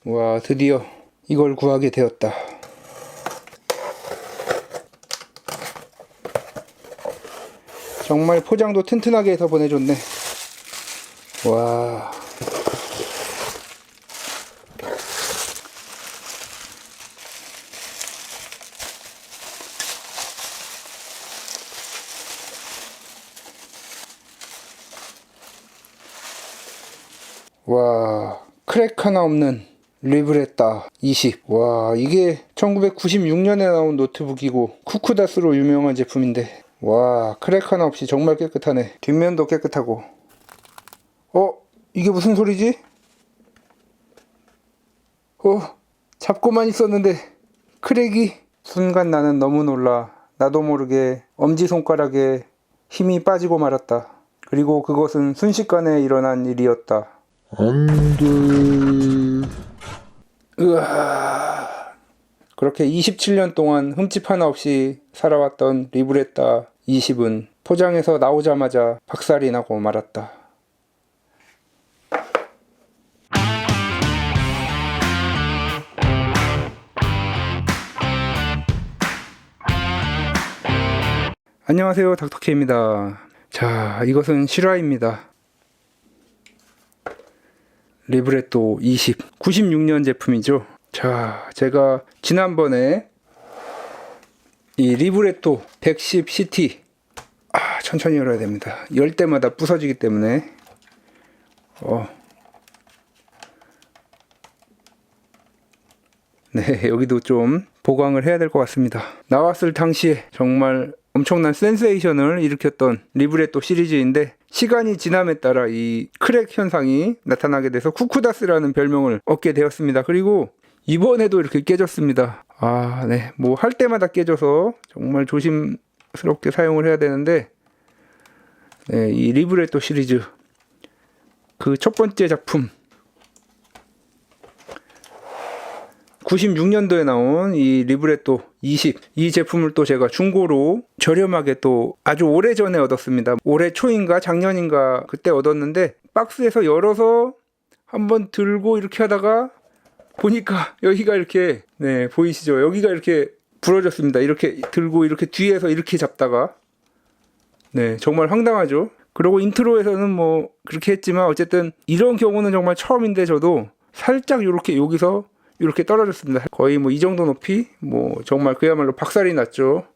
와, 드디어 이걸 구하게 되었다. 정말 포장도 튼튼하게 해서 보내줬네. 와. 와, 크랙 하나 없는 리브레타 20. 와, 이게 1996년에 나온 노트북이고 쿠쿠다스로 유명한 제품인데, 와, 크랙 하나 없이 정말 깨끗하네. 뒷면도 깨끗하고. 이게 무슨 소리지? 잡고만 있었는데 크랙이. 순간 나는 너무 놀라 나도 모르게 엄지손가락에 힘이 빠지고 말았다. 그리고 그것은 순식간에 일어난 일이었다. 안돼. 으아. 그렇게 27년 동안 흠집 하나 없이 살아왔던 리브레타 20은 포장에서 나오자마자 박살이 나고 말았다. 안녕하세요, 닥터케입니다. 자, 이것은 실화입니다. 리브레토 20, 96년 제품이죠. 자, 제가 지난번에 이 리브레토 110 CT, 천천히 열어야 됩니다. 열 때마다 부서지기 때문에. 네, 여기도 좀 보강을 해야 될 것 같습니다. 나왔을 당시에 정말 엄청난 센세이션을 일으켰던 리브레토 시리즈인데, 시간이 지남에 따라 이 크랙 현상이 나타나게 돼서 쿠쿠다스라는 별명을 얻게 되었습니다. 그리고 이번에도 이렇게 깨졌습니다. 네, 뭐 할 때마다 깨져서 정말 조심스럽게 사용을 해야 되는데, 네, 이 리브레토 시리즈 그 첫 번째 작품 96년도에 나온 이 리브레토 20, 이 제품을 또 제가 중고로 저렴하게 또 아주 오래전에 얻었습니다. 올해 초인가 작년인가 그때 얻었는데, 박스에서 열어서 한번 들고 이렇게 하다가 보니까 여기가 이렇게, 네, 보이시죠? 여기가 이렇게 부러졌습니다. 이렇게 들고 이렇게 뒤에서 이렇게 잡다가, 네, 정말 황당하죠? 그리고 인트로에서는 뭐 그렇게 했지만 어쨌든 이런 경우는 정말 처음인데, 저도 살짝 이렇게 여기서 이렇게 떨어졌습니다. 거의 뭐 이 정도 높이, 뭐 정말 그야말로 박살이 났죠.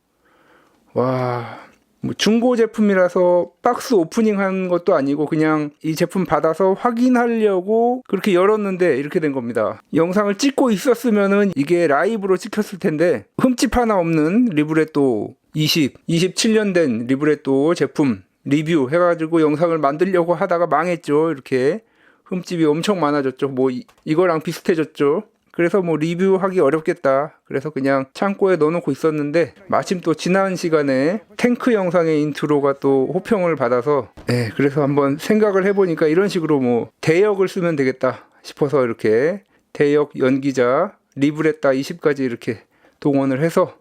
와, 뭐 중고 제품이라서 박스 오프닝 한 것도 아니고 그냥 이 제품 받아서 확인하려고 그렇게 열었는데 이렇게 된 겁니다. 영상을 찍고 있었으면은 이게 라이브로 찍혔을 텐데, 흠집 하나 없는 리브레토 20, 27년 된 리브레토 제품 리뷰 해가지고 영상을 만들려고 하다가 망했죠. 이렇게 흠집이 엄청 많아졌죠. 뭐 이거랑 비슷해졌죠. 그래서 뭐 리뷰하기 어렵겠다. 그래서 그냥 창고에 넣어놓고 있었는데, 마침 또 지난 시간에 탱크 영상의 인트로가 또 호평을 받아서, 네, 그래서 한번 생각을 해보니까 이런 식으로 뭐 대역을 쓰면 되겠다 싶어서 이렇게 대역 연기자 리브레타 20까지 이렇게 동원을 해서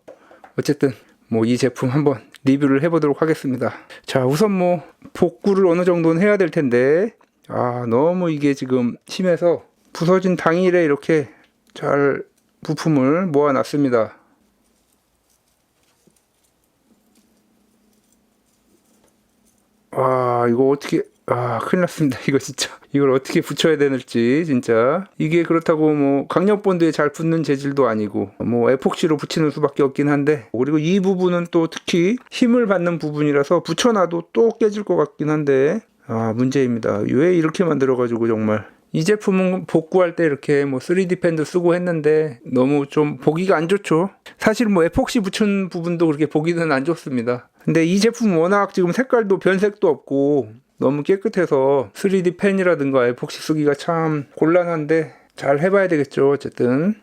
어쨌든 뭐 이 제품 한번 리뷰를 해보도록 하겠습니다. 자, 우선 뭐 복구를 어느 정도는 해야 될 텐데, 너무 이게 지금 심해서 부서진 당일에 이렇게 잘 부품을 모아놨습니다. 이거 어떻게, 큰일 났습니다. 이거 진짜 이걸 어떻게 붙여야 되는지. 진짜 이게 그렇다고 뭐 강력 본드에 잘 붙는 재질도 아니고 뭐 에폭시로 붙이는 수밖에 없긴 한데, 그리고 이 부분은 또 특히 힘을 받는 부분이라서 붙여놔도 또 깨질 것 같긴 한데, 문제입니다. 왜 이렇게 만들어 가지고. 정말 이 제품은 복구할 때 이렇게 뭐 3D 펜도 쓰고 했는데 너무 좀 보기가 안 좋죠. 사실 뭐 에폭시 붙인 부분도 그렇게 보기는 안 좋습니다. 근데 이 제품 워낙 지금 색깔도 변색도 없고 너무 깨끗해서 3D 펜이라든가 에폭시 쓰기가 참 곤란한데, 잘 해봐야 되겠죠. 어쨌든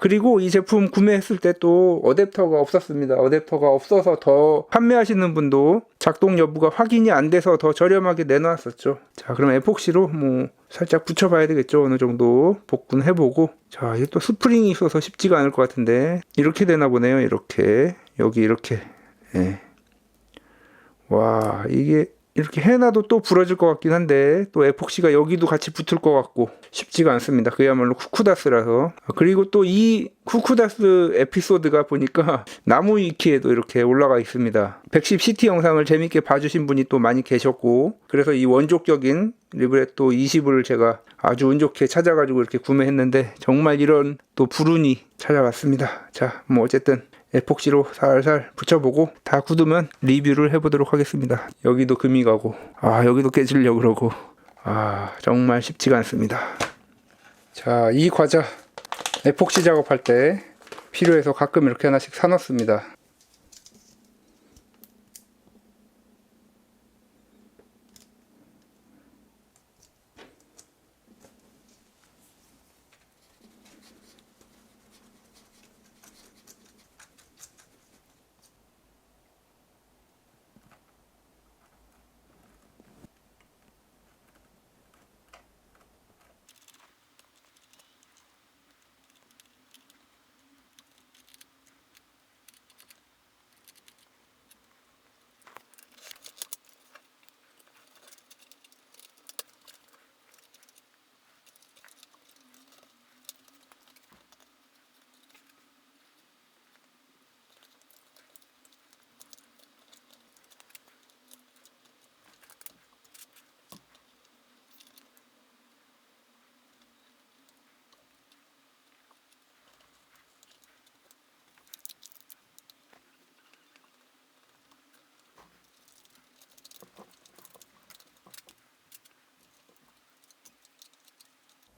그리고 이 제품 구매했을 때 또 어댑터가 없었습니다. 어댑터가 없어서 더 판매하시는 분도 작동 여부가 확인이 안 돼서 더 저렴하게 내놨었죠. 자, 그럼 에폭시로 뭐 살짝 붙여봐야 되겠죠. 어느 정도 복구는 해보고. 자, 이게 또 스프링이 있어서 쉽지가 않을 것 같은데, 이렇게 되나 보네요. 이렇게 여기 이렇게. 와, 이게 이렇게 해놔도 또 부러질 것 같긴 한데 또 에폭시가 여기도 같이 붙을 것 같고 쉽지가 않습니다. 그야말로 쿠쿠다스라서. 그리고 또 이 쿠쿠다스 에피소드가 보니까 나무 위키에도 이렇게 올라가 있습니다. 110CT 영상을 재밌게 봐주신 분이 또 많이 계셨고, 그래서 이 원조격인 리브레토 20을 제가 아주 운 좋게 찾아가지고 이렇게 구매했는데 정말 이런 또 불운이 찾아왔습니다. 자, 뭐 어쨌든 에폭시로 살살 붙여보고 다 굳으면 리뷰를 해보도록 하겠습니다. 여기도 금이 가고, 여기도 깨지려고 그러고, 정말 쉽지가 않습니다. 자, 이 과자 에폭시 작업할 때 필요해서 가끔 이렇게 하나씩 사놓습니다.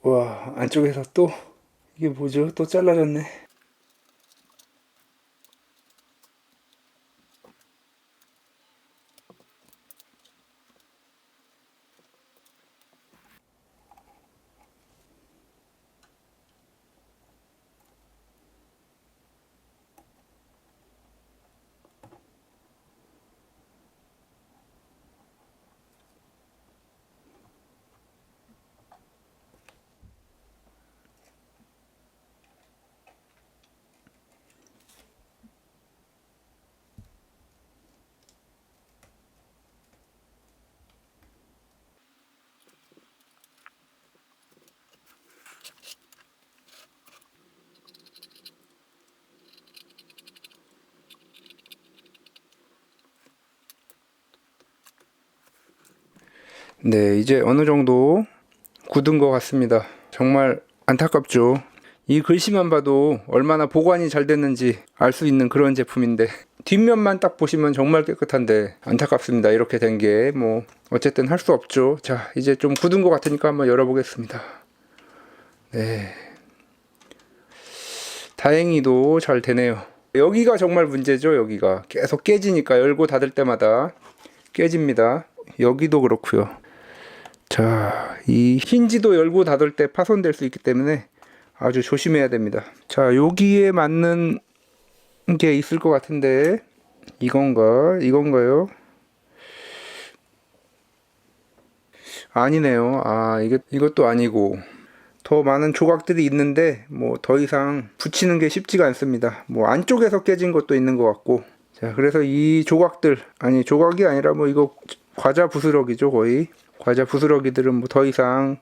와, 안쪽에서 또 이게 뭐죠? 또 잘라졌네. 네, 이제 어느 정도 굳은 것 같습니다. 정말 안타깝죠. 이 글씨만 봐도 얼마나 보관이 잘 됐는지 알 수 있는 그런 제품인데 뒷면만 딱 보시면 정말 깨끗한데 안타깝습니다. 이렇게 된 게 뭐 어쨌든 할 수 없죠. 자, 이제 좀 굳은 것 같으니까 한번 열어보겠습니다. 네, 다행히도 잘 되네요. 여기가 정말 문제죠. 여기가 계속 깨지니까 열고 닫을 때마다 깨집니다. 여기도 그렇고요. 자, 이 힌지도 열고 닫을 때 파손될 수 있기 때문에 아주 조심해야 됩니다. 자, 여기에 맞는 게 있을 것 같은데 이건가요? 아니네요. 이것도 아니고 더 많은 조각들이 있는데 뭐 더 이상 붙이는 게 쉽지가 않습니다. 뭐 안쪽에서 깨진 것도 있는 것 같고. 자, 그래서 이 조각들, 조각이 아니라 뭐 이거 과자 부스러기죠. 거의 과자 부스러기들은 뭐 더 이상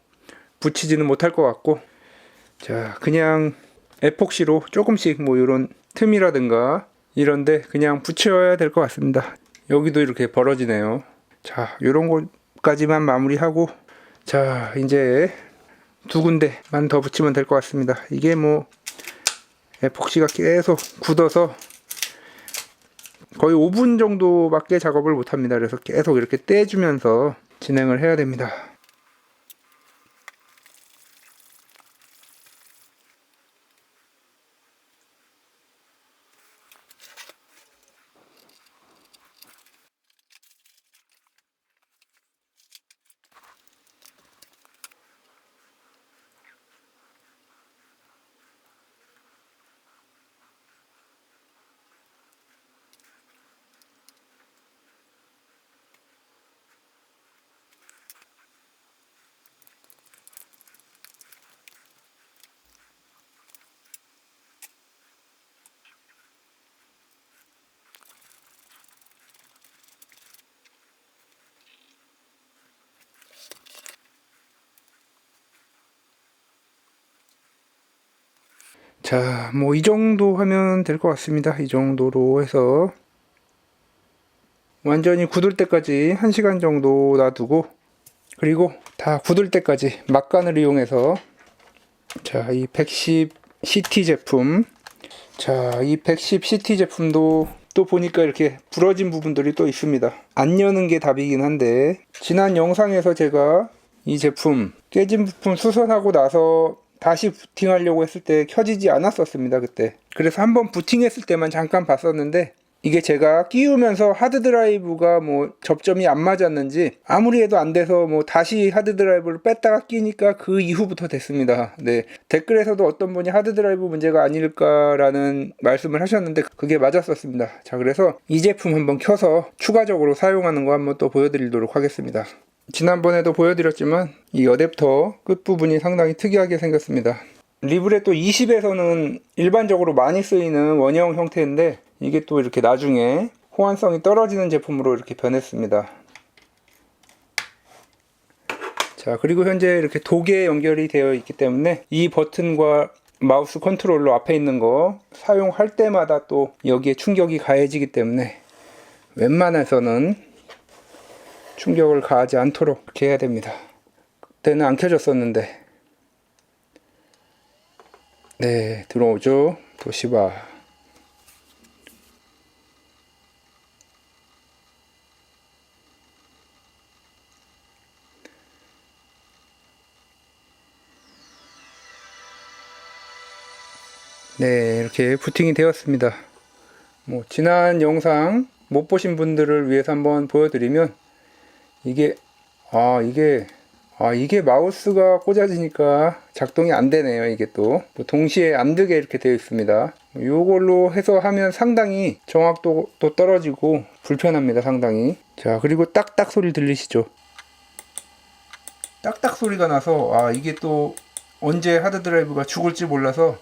붙이지는 못할 것 같고, 자, 그냥 에폭시로 조금씩 뭐 이런 틈이라든가 이런데 그냥 붙여야 될 것 같습니다. 여기도 이렇게 벌어지네요. 자, 이런 것까지만 마무리하고, 자, 이제 두 군데만 더 붙이면 될 것 같습니다. 이게 뭐 에폭시가 계속 굳어서 거의 5분 정도밖에 작업을 못합니다. 그래서 계속 이렇게 떼주면서 진행을 해야 됩니다. 자, 뭐 이 정도 하면 될 것 같습니다. 이 정도로 해서 완전히 굳을 때까지 1시간 정도 놔두고, 그리고 다 굳을 때까지 막간을 이용해서, 자, 이 110CT 제품, 자, 이 110CT 제품도 또 보니까 이렇게 부러진 부분들이 또 있습니다. 안 여는 게 답이긴 한데, 지난 영상에서 제가 이 제품 깨진 부품 수선하고 나서 다시 부팅하려고 했을 때 켜지지 않았었습니다, 그때. 그래서 한번 부팅했을 때만 잠깐 봤었는데, 이게 제가 끼우면서 하드드라이브가 뭐 접점이 안 맞았는지 아무리 해도 안 돼서 뭐 다시 하드드라이브를 뺐다가 끼니까 그 이후부터 됐습니다. 네. 댓글에서도 어떤 분이 하드드라이브 문제가 아닐까라는 말씀을 하셨는데 그게 맞았었습니다. 자, 그래서 이 제품 한번 켜서 추가적으로 사용하는 거 한번 또 보여드리도록 하겠습니다. 지난번에도 보여드렸지만 이 어댑터 끝부분이 상당히 특이하게 생겼습니다. 리브레토 20에서는 일반적으로 많이 쓰이는 원형 형태인데 이게 또 이렇게 나중에 호환성이 떨어지는 제품으로 이렇게 변했습니다. 자, 그리고 현재 이렇게 독에 연결이 되어 있기 때문에 이 버튼과 마우스 컨트롤러 앞에 있는 거 사용할 때마다 또 여기에 충격이 가해지기 때문에 웬만해서는 충격을 가하지 않도록 이렇게 해야 됩니다. 그때는 안 켜졌었는데. 네, 들어오죠. 도시바. 네, 이렇게 부팅이 되었습니다. 뭐 지난 영상 못 보신 분들을 위해서 한번 보여드리면 이게 마우스가 꽂아지니까 작동이 안 되네요. 이게 또 동시에 안 되게 이렇게 되어 있습니다. 이걸로 해서 하면 상당히 정확도도 떨어지고 불편합니다. 상당히. 자, 그리고 딱딱 소리 들리시죠? 딱딱 소리가 나서 이게 또 언제 하드드라이브가 죽을지 몰라서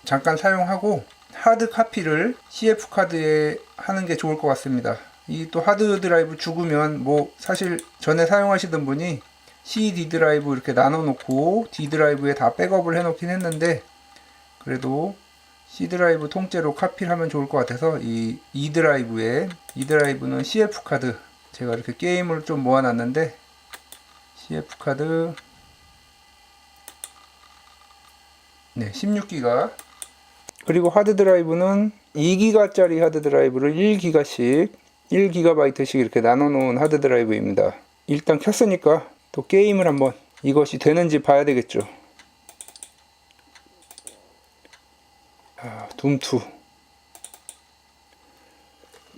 잠깐 사용하고 하드 카피를 CF 카드에 하는 게 좋을 것 같습니다. 이 또 하드 드라이브 죽으면 뭐 사실 전에 사용하시던 분이 C, D 드라이브 이렇게 나눠 놓고 D 드라이브에 다 백업을 해 놓긴 했는데 그래도 C 드라이브 통째로 카피를 하면 좋을 것 같아서 이 드라이브는 CF 카드 제가 이렇게 게임을 좀 모아 놨는데 CF 카드 네, 16기가 그리고 하드 드라이브는 2기가짜리 하드 드라이브를 1기가씩 1GB씩 이렇게 나눠 놓은 하드 드라이브입니다. 일단 켰으니까 또 게임을 한번 이것이 되는지 봐야 되겠죠. 둠2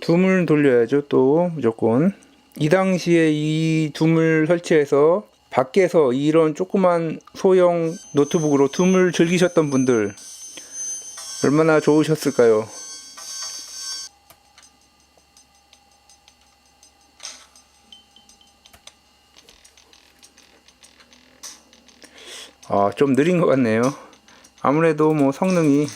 둠을 돌려야죠. 또 무조건 이 당시에 이 둠을 설치해서 밖에서 이런 조그만 소형 노트북으로 둠을 즐기셨던 분들 얼마나 좋으셨을까요? 좀 느린 것 같네요. 아무래도 뭐 성능이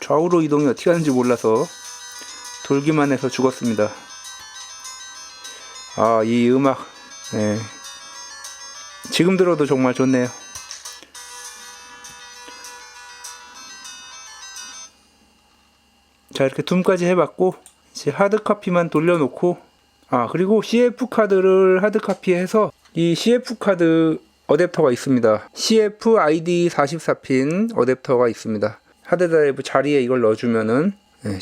좌우로 이동이 어떻게 하는지 몰라서 돌기만 해서 죽었습니다. 이 음악 네. 지금 들어도 정말 좋네요. 자, 이렇게 둠까지 해봤고 이제 하드 카피만 돌려놓고 그리고 CF 카드를 하드 카피해서 이 CF 카드 어댑터가 있습니다. CF ID 44핀 어댑터가 있습니다. 하드드라이브 자리에 이걸 넣어주면은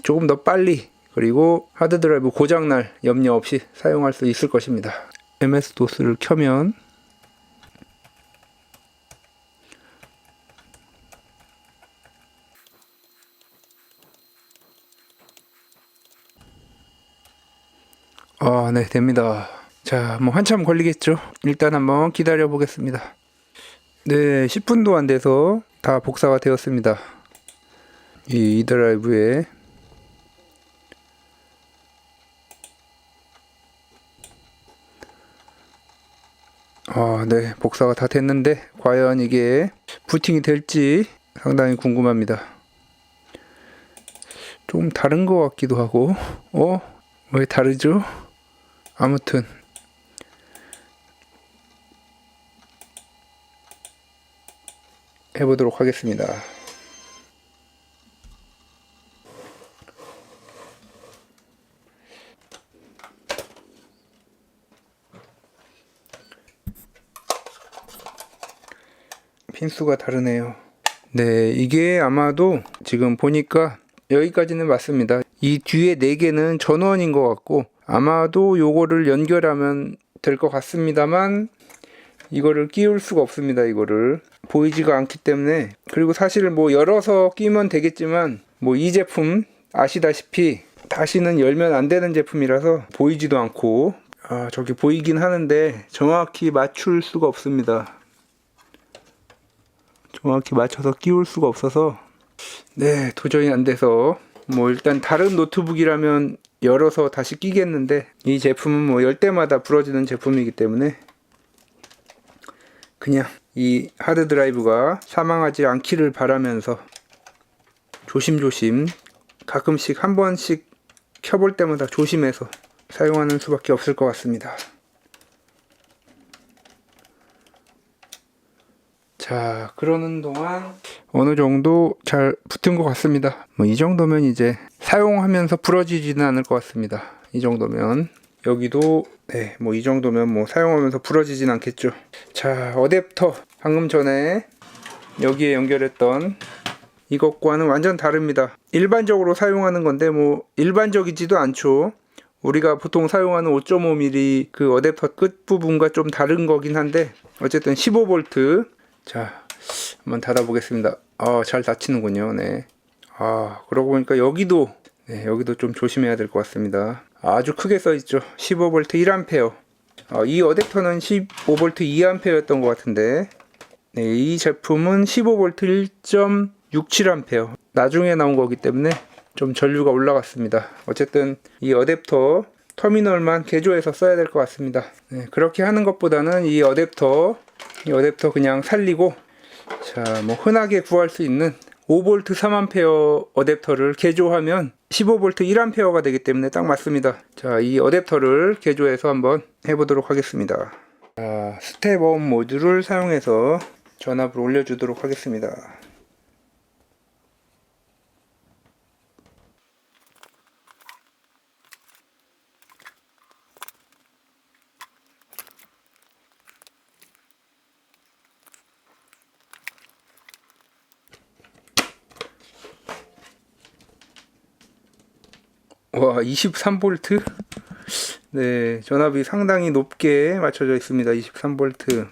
조금 더 빨리 그리고 하드드라이브 고장날 염려 없이 사용할 수 있을 것입니다. MS-DOS를 켜면 네, 됩니다. 자, 뭐 한참 걸리겠죠. 일단 한번 기다려 보겠습니다. 네, 10분도 안 돼서 다 복사가 되었습니다. 이 드라이브에 네, 복사가 다 됐는데 과연 이게 부팅이 될지 상당히 궁금합니다. 좀 다른 것 같기도 하고, 왜 다르죠? 아무튼 해보도록 하겠습니다. 핀수가 다르네요. 네, 이게 아마도 지금 보니까 여기까지는 맞습니다. 이 뒤에 4개는 전원인 것 같고 아마도 요거를 연결하면 될 것 같습니다만 이거를 끼울 수가 없습니다. 이거를 보이지가 않기 때문에. 그리고 사실 뭐 열어서 끼면 되겠지만 뭐 이 제품 아시다시피 다시는 열면 안 되는 제품이라서 보이지도 않고, 저기 보이긴 하는데 정확히 맞출 수가 없습니다. 정확히 맞춰서 끼울 수가 없어서 네, 도저히 안 돼서 뭐 일단 다른 노트북이라면 열어서 다시 끼겠는데 이 제품은 뭐 열 때마다 부러지는 제품이기 때문에 그냥 이 하드 드라이브가 사망하지 않기를 바라면서 조심조심 가끔씩 한 번씩 켜볼 때마다 조심해서 사용하는 수밖에 없을 것 같습니다. 자, 그러는 동안 어느 정도 잘 붙은 것 같습니다. 뭐 이 정도면 이제 사용하면서 부러지지는 않을 것 같습니다. 이 정도면 여기도 네, 뭐 이 정도면 뭐 사용하면서 부러지진 않겠죠. 자, 어댑터 방금 전에 여기에 연결했던 이것과는 완전 다릅니다. 일반적으로 사용하는 건데 뭐 일반적이지도 않죠. 우리가 보통 사용하는 5.5mm 그 어댑터 끝부분과 좀 다른 거긴 한데 어쨌든 15V. 자, 한번 닫아 보겠습니다. 잘 닫히는군요. 네. 그러고 보니까 여기도 좀 조심해야 될 것 같습니다. 아주 크게 써 있죠. 15V 1A. 이 어댑터는 15V 2A였던 것 같은데, 네, 이 제품은 15V 1.67A. 나중에 나온 거기 때문에 좀 전류가 올라갔습니다. 어쨌든 이 어댑터 터미널만 개조해서 써야 될 것 같습니다. 네, 그렇게 하는 것보다는 이 어댑터 그냥 살리고, 자, 뭐 흔하게 구할 수 있는 5V 3A 어댑터를 개조하면 15V 1A가 되기 때문에 딱 맞습니다. 자, 이 어댑터를 개조해서 한번 해보도록 하겠습니다. 자, 스텝업 모듈을 사용해서 전압을 올려주도록 하겠습니다. 와, 23V? 네, 전압이 상당히 높게 맞춰져 있습니다. 23V.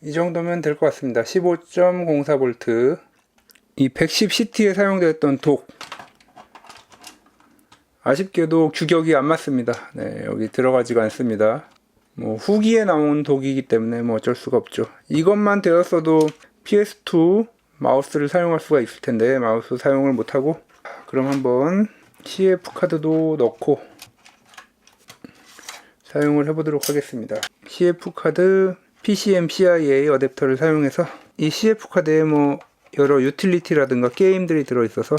이 정도면 될 것 같습니다. 15.04V. 이 110CT에 사용되었던 독, 아쉽게도 규격이 안 맞습니다. 네, 여기 들어가지가 않습니다. 뭐 후기에 나온 독이기 때문에 뭐 어쩔 수가 없죠. 이것만 되었어도 PS2 마우스를 사용할 수가 있을 텐데 마우스 사용을 못하고, 그럼 한번 CF 카드도 넣고 사용을 해보도록 하겠습니다. CF 카드 PCMCIA 어댑터를 사용해서 이 CF 카드에 뭐 여러 유틸리티라든가 게임들이 들어있어서,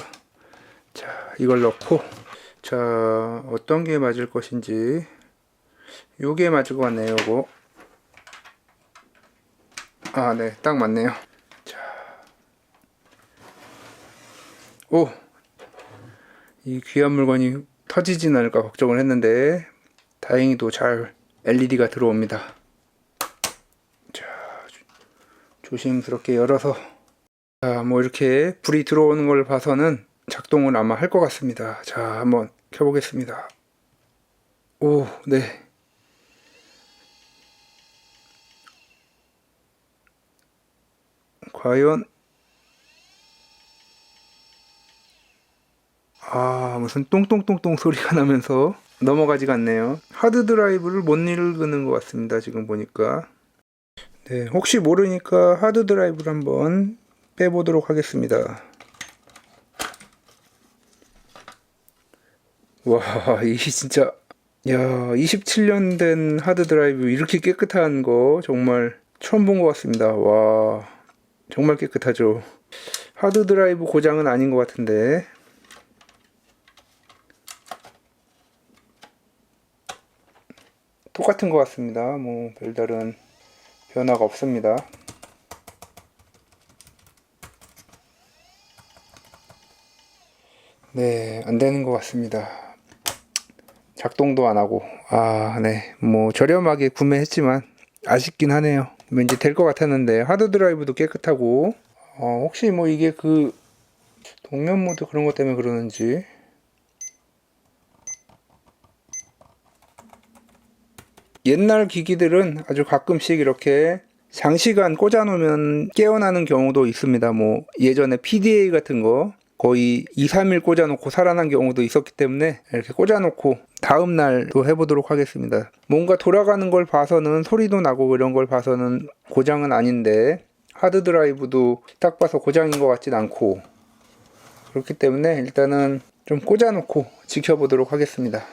자, 이걸 넣고, 자, 어떤 게 맞을 것인지, 요게 맞을 것 같네요. 요거 네, 딱 맞네요. 자, 이 귀한 물건이 터지진 않을까 걱정을 했는데 다행히도 잘 LED가 들어옵니다. 자, 조심스럽게 열어서, 자, 뭐 이렇게 불이 들어오는 걸 봐서는 작동을 아마 할 것 같습니다. 자, 한번 켜보겠습니다. 네. 과연 무슨 똥똥똥똥 소리가 나면서 넘어가지가 않네요. 하드 드라이브를 못 읽는 것 같습니다. 지금 보니까. 네, 혹시 모르니까 하드 드라이브를 한번 빼보도록 하겠습니다. 와, 이 진짜, 야, 27년 된 하드 드라이브 이렇게 깨끗한 거 정말 처음 본 것 같습니다. 와, 정말 깨끗하죠. 하드 드라이브 고장은 아닌 것 같은데. 똑같은 것 같습니다. 뭐 별다른 변화가 없습니다. 네, 안 되는 것 같습니다. 작동도 안 하고. 아, 네. 뭐 저렴하게 구매했지만 아쉽긴 하네요. 왠지 될 것 같았는데 하드 드라이브도 깨끗하고. 혹시 뭐 이게 그 동면 모드 그런 것 때문에 그러는지. 옛날 기기들은 아주 가끔씩 이렇게 장시간 꽂아놓으면 깨어나는 경우도 있습니다. 뭐 예전에 PDA 같은 거 거의 2, 3일 꽂아놓고 살아난 경우도 있었기 때문에 이렇게 꽂아놓고 다음날 또 해보도록 하겠습니다. 뭔가 돌아가는 걸 봐서는 소리도 나고 이런 걸 봐서는 고장은 아닌데 하드 드라이브도 딱 봐서 고장인 것 같진 않고 그렇기 때문에 일단은 좀 꽂아놓고 지켜보도록 하겠습니다.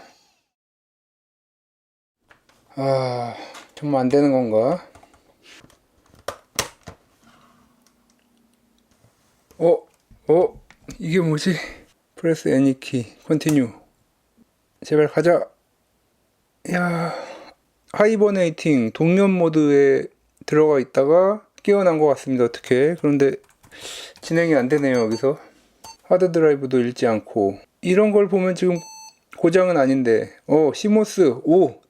아, 정말 안 되는 건가? 이게 뭐지? 프레스 애니 키, 컨티뉴. 제발 가자. 야, 하이버네이팅, 동면 모드에 들어가 있다가 깨어난 것 같습니다. 어떻게? 그런데 진행이 안 되네요, 여기서. 하드 드라이브도 읽지 않고. 이런 걸 보면 지금 고장은 아닌데. 시모스,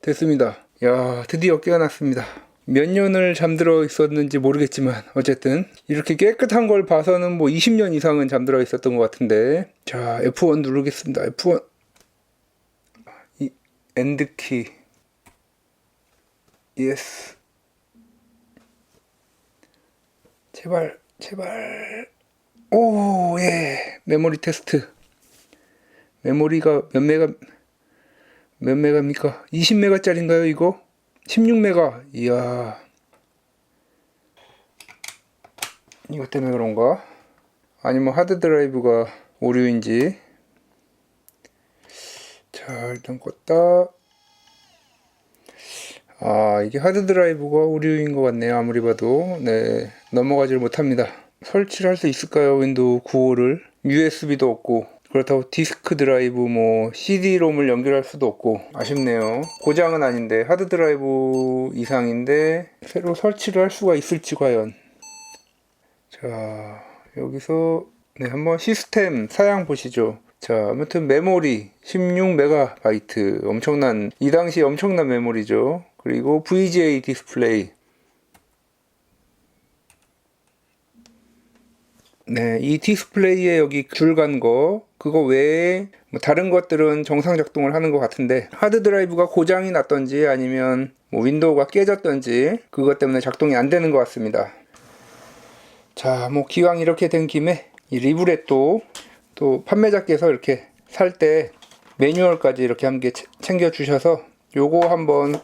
됐습니다. 야, 드디어 깨어났습니다. 몇 년을 잠들어 있었는지 모르겠지만 어쨌든 이렇게 깨끗한 걸 봐서는 뭐 20년 이상은 잠들어 있었던 것 같은데. 자, F1 누르겠습니다. F1 이 엔드키 예스 제발 예, 메모리 테스트. 메모리가 몇 메가입니까? 20메가짜리인가요 이거? 16메가. 이야, 이것 때문에 그런가? 아니면 하드 드라이브가 오류인지. 자, 일단 껐다. 이게 하드 드라이브가 오류인 것 같네요. 아무리 봐도. 네, 넘어가질 못합니다. 설치를 할 수 있을까요? 윈도우 95를. USB도 없고, 그렇다고 디스크 드라이브 뭐 CD-롬을 연결할 수도 없고 아쉽네요. 고장은 아닌데 하드 드라이브 이상인데 새로 설치를 할 수가 있을지 과연. 자, 여기서 네, 한번 시스템 사양 보시죠. 자, 아무튼 메모리 16MB, 엄청난, 이 당시 엄청난 메모리죠. 그리고 VGA 디스플레이. 네, 이 디스플레이에 여기 줄 간 거, 그거 외에 뭐 다른 것들은 정상 작동을 하는 것 같은데 하드 드라이브가 고장이 났던지 아니면 뭐 윈도우가 깨졌던지 그것 때문에 작동이 안 되는 것 같습니다. 자, 뭐 기왕 이렇게 된 김에 이 리브렛도 또 판매자께서 이렇게 살 때 매뉴얼까지 이렇게 함께 챙겨 주셔서 요거 한번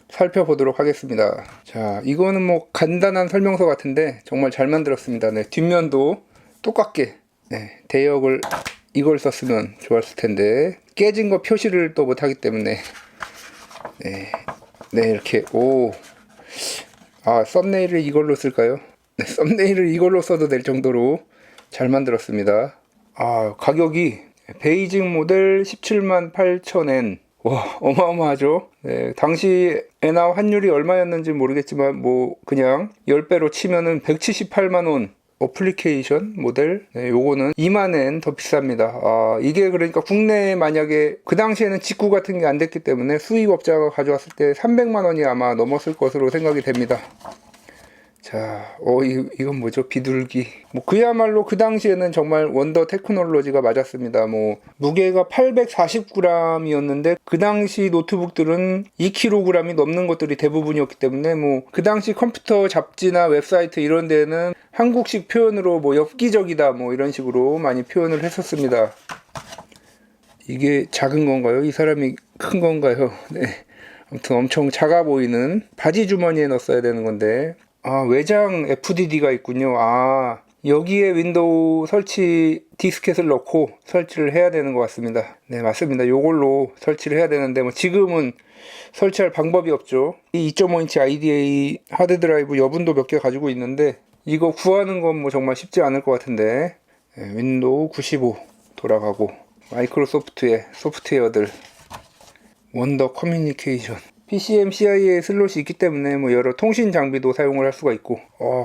살펴보도록 하겠습니다. 자, 이거는 뭐 간단한 설명서 같은데 정말 잘 만들었습니다. 네, 뒷면도 똑같게 대역을 이걸 썼으면 좋았을 텐데 깨진 거 표시를 또 못하기 때문에 네, 이렇게 썸네일을 이걸로 쓸까요? 네, 썸네일을 이걸로 써도 될 정도로 잘 만들었습니다. 가격이 베이징 모델 178,000엔. 와, 어마어마하죠. 네, 당시 엔화 환율이 얼마였는지 모르겠지만 뭐 그냥 10배로 치면은 178만원. 어플리케이션 모델, 요거는 2만엔 더 비쌉니다. 이게 그러니까 국내에 만약에 그 당시에는 직구 같은 게 안 됐기 때문에 수입업자가 가져왔을 때 300만원이 아마 넘었을 것으로 생각이 됩니다. 자, 이건 뭐죠? 비둘기. 뭐 그야말로 그 당시에는 정말 원더 테크놀로지가 맞았습니다. 뭐 무게가 840g이었는데 그 당시 노트북들은 2kg이 넘는 것들이 대부분이었기 때문에 뭐 그 당시 컴퓨터 잡지나 웹사이트 이런 데는 한국식 표현으로 뭐 엽기적이다 뭐 이런 식으로 많이 표현을 했었습니다. 이게 작은 건가요? 이 사람이 큰 건가요? 네. 아무튼 엄청 작아 보이는 바지 주머니에 넣었어야 되는 건데 외장 FDD가 있군요. 여기에 윈도우 설치 디스켓을 넣고 설치를 해야 되는 것 같습니다. 네, 맞습니다. 요걸로 설치를 해야 되는데 지금은 설치할 방법이 없죠. 이 2.5인치 IDA 하드드라이브 여분도 몇 개 가지고 있는데 이거 구하는 건 정말 쉽지 않을 것 같은데. 네, 윈도우 95 돌아가고 마이크로소프트의 소프트웨어들, 원더 커뮤니케이션, PCMCIA 슬롯이 있기 때문에 여러 통신 장비도 사용을 할 수가 있고,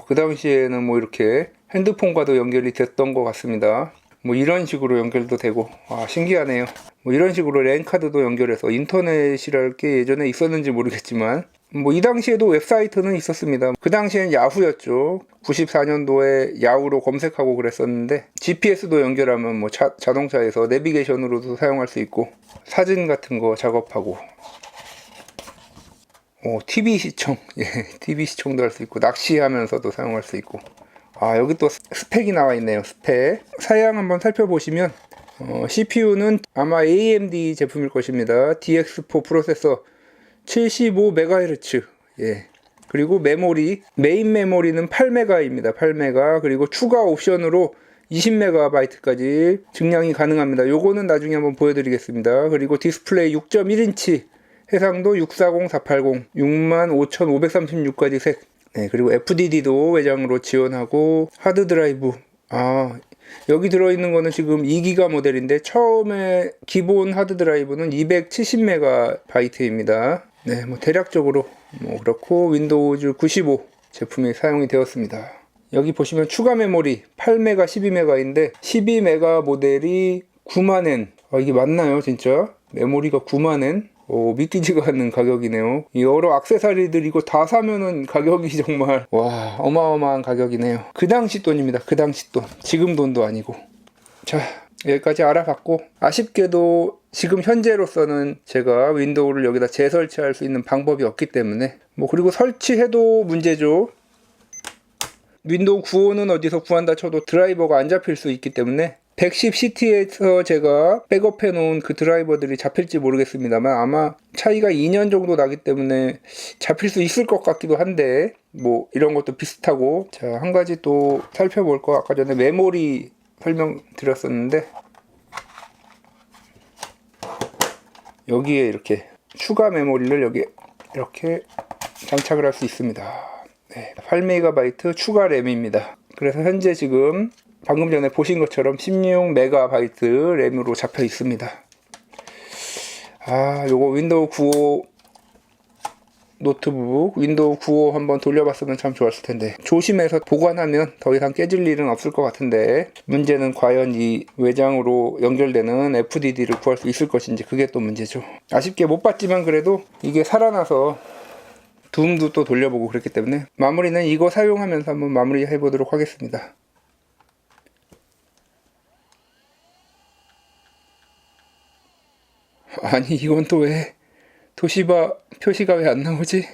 그 당시에는 이렇게 핸드폰과도 연결이 됐던 것 같습니다. 이런 식으로 연결도 되고, 신기하네요. 이런 식으로 랜카드도 연결해서 인터넷이랄 게 예전에 있었는지 모르겠지만, 이 당시에도 웹사이트는 있었습니다. 그 당시엔 야후였죠. 94년도에 야후로 검색하고 그랬었는데, GPS도 연결하면 자동차에서 내비게이션으로도 사용할 수 있고, 사진 같은 거 작업하고, TV 시청, TV 시청도 할 수 있고, 낚시하면서도 사용할 수 있고. 여기 또 스펙이 나와 있네요. 스펙. 사양 한번 살펴보시면, CPU는 아마 AMD 제품일 것입니다. DX4 프로세서 75MHz. 그리고 메모리, 메인 메모리는 8메가입니다. 8메가. 그리고 추가 옵션으로 20MB까지 증량이 가능합니다. 요거는 나중에 한번 보여드리겠습니다. 그리고 디스플레이 6.1인치. 해상도 640480, 65,536가지 색. 네, 그리고 FDD도 외장으로 지원하고, 하드드라이브. 여기 들어있는 거는 지금 2기가 모델인데, 처음에 기본 하드드라이브는 270MB입니다. 네, 대략적으로, 그렇고, 윈도우즈 95 제품이 사용이 되었습니다. 여기 보시면 추가 메모리 8메가, 12메가인데, 12메가 모델이 9만엔. 이게 맞나요, 진짜? 메모리가 9만엔? 믿기지가 않는 가격이네요. 여러 액세서리들 이거 다 사면은 가격이 정말 어마어마한 가격이네요. 그 당시 돈입니다. 그 당시 돈. 지금 돈도 아니고. 자, 여기까지 알아봤고, 아쉽게도 지금 현재로서는 제가 윈도우를 여기다 재설치할 수 있는 방법이 없기 때문에, 그리고 설치해도 문제죠. 윈도우 95는 어디서 구한다 쳐도 드라이버가 안 잡힐 수 있기 때문에 110CT에서 제가 백업해 놓은 그 드라이버들이 잡힐지 모르겠습니다만, 아마 차이가 2년 정도 나기 때문에 잡힐 수 있을 것 같기도 한데, 이런 것도 비슷하고. 자, 한 가지 또 살펴볼 거, 아까 전에 메모리 설명드렸었는데, 여기에 이렇게 추가 메모리를 여기 이렇게 장착을 할 수 있습니다. 네, 8MB 추가 램입니다. 그래서 현재 지금 방금 전에 보신 것처럼 16MB 램으로 잡혀 있습니다. 요거 윈도우 95 노트북, 윈도우 95 한번 돌려봤으면 참 좋았을 텐데, 조심해서 보관하면 더 이상 깨질 일은 없을 것 같은데, 문제는 과연 이 외장으로 연결되는 FDD를 구할 수 있을 것인지, 그게 또 문제죠. 아쉽게 못 봤지만 그래도 이게 살아나서 둠도 또 돌려보고 그랬기 때문에, 마무리는 이거 사용하면서 한번 마무리 해보도록 하겠습니다. 아니, 이건 또 왜 도시바 표시가 왜 안 나오지?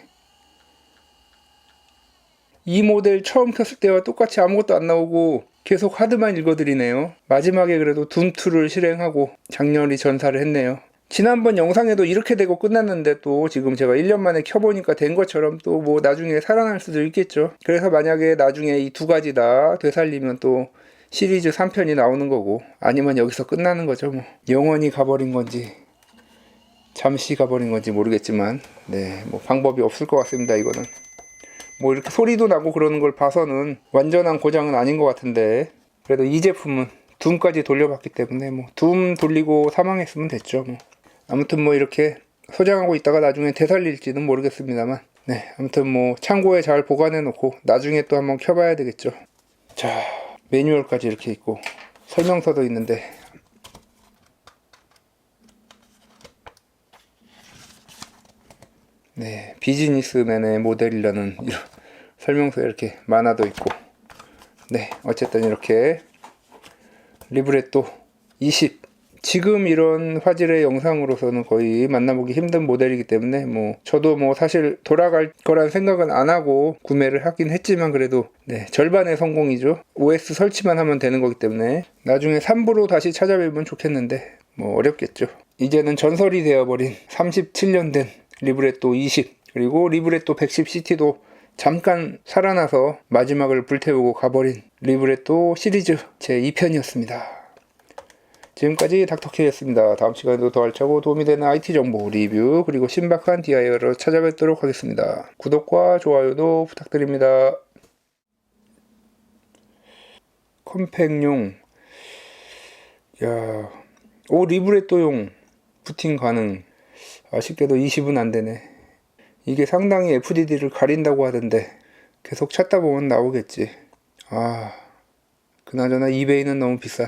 이 모델 처음 켰을 때와 똑같이 아무것도 안 나오고 계속 하드만 읽어드리네요. 마지막에 그래도 둠2를 실행하고 장렬히 전사를 했네요. 지난번 영상에도 이렇게 되고 끝났는데, 또 지금 제가 1년 만에 켜보니까 된 것처럼 또 나중에 살아날 수도 있겠죠. 그래서 만약에 나중에 이 두 가지 다 되살리면 또 시리즈 3편이 나오는 거고, 아니면 여기서 끝나는 거죠. 영원히 가버린 건지 잠시 가버린 건지 모르겠지만, 방법이 없을 것 같습니다. 이거는 이렇게 소리도 나고 그러는 걸 봐서는 완전한 고장은 아닌 것 같은데, 그래도 이 제품은 둠까지 돌려봤기 때문에 둠 돌리고 사망했으면 됐죠. 아무튼 이렇게 소장하고 있다가 나중에 되살릴지는 모르겠습니다만, 아무튼 창고에 잘 보관해 놓고 나중에 또 한번 켜봐야 되겠죠. 자, 매뉴얼까지 이렇게 있고 설명서도 있는데, 비즈니스맨의 모델이라는 이런 설명서에 이렇게 만화도 있고, 어쨌든 이렇게 리브레토 20, 지금 이런 화질의 영상으로서는 거의 만나보기 힘든 모델이기 때문에 저도 사실 돌아갈 거란 생각은 안 하고 구매를 하긴 했지만, 그래도 절반의 성공이죠. OS 설치만 하면 되는 거기 때문에 나중에 3부로 다시 찾아뵈면 좋겠는데 어렵겠죠. 이제는 전설이 되어버린 37년 된 리브레토 20, 그리고 리브레토 110CT도 잠깐 살아나서 마지막을 불태우고 가버린 리브레또 시리즈 제2편이었습니다. 지금까지 닥터케이였습니다. 다음 시간에도 더 알차고 도움이 되는 IT 정보 리뷰 그리고 신박한 DIY로 찾아뵙도록 하겠습니다. 구독과 좋아요도 부탁드립니다. 컴팩용 리브레또용 부팅 가능. 아쉽게도 20은 안되네. 이게 상당히 FDD를 가린다고 하던데 계속 찾다 보면 나오겠지. 그나저나 이베이는 너무 비싸.